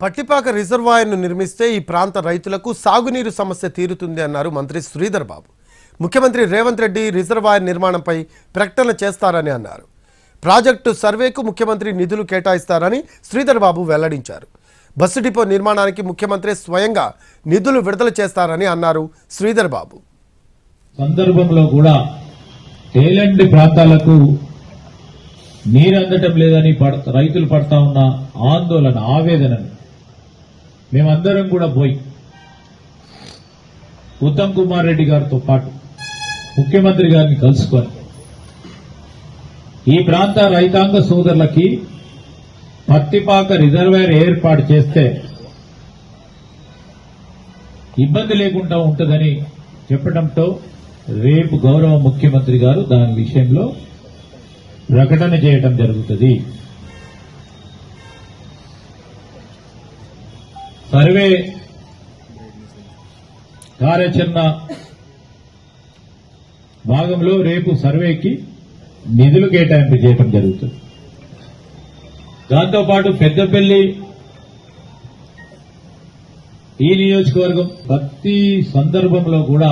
పట్టిపాక రిజర్వాయర్ను నిర్మిస్తే ఈ ప్రాంత రైతులకు సాగునీరు సమస్య తీరుతుంది అన్నారు మంత్రి శ్రీధర్ బాబు. ముఖ్యమంత్రి రేవంత్ రెడ్డి రిజర్వాయర్ నిర్మాణంపై ప్రకటన చేస్తారని అన్నారు. ప్రాజెక్టు సర్వేకు ముఖ్యమంత్రి నిధులు కేటాయిస్తారని శ్రీధర్ బాబు వెల్లడించారు. బస్సు డిపో నిర్మాణానికి ముఖ్యమంత్రి స్వయంగా నిధులు విడుదల చేస్తారని అన్నారు శ్రీధర్ బాబు. సందర్భంలో కూడా తేలండి ప్రాంతాలకు నీరు అందటం లేదని రైతులు పడతా ఉన్న ఆందోళన, ఆవేదనను మేమందరం కూడా పోయి ఉత్తమ్ కుమార్ రెడ్డి గారితో పాటు ముఖ్యమంత్రి గారిని కలుసుకొని ఈ ప్రాంత రైతాంగ సోదరులకి పత్తిపాక రిజర్వాయర్ ఏర్పాటు చేస్తే ఇబ్బంది లేకుండా ఉంటుందని చెప్పడంతో రేపు గౌరవ ముఖ్యమంత్రి గారు దాని విషయంలో ప్రకటన చేయడం జరుగుతుంది. సర్వే కార్యాచరణ భాగంలో రేపు సర్వేకి నిధులు కేటాయింపు చేయడం జరుగుతుంది. దాంతోపాటు పెద్దపల్లి ఈ నియోజకవర్గం ప్రతి సందర్భంలో కూడా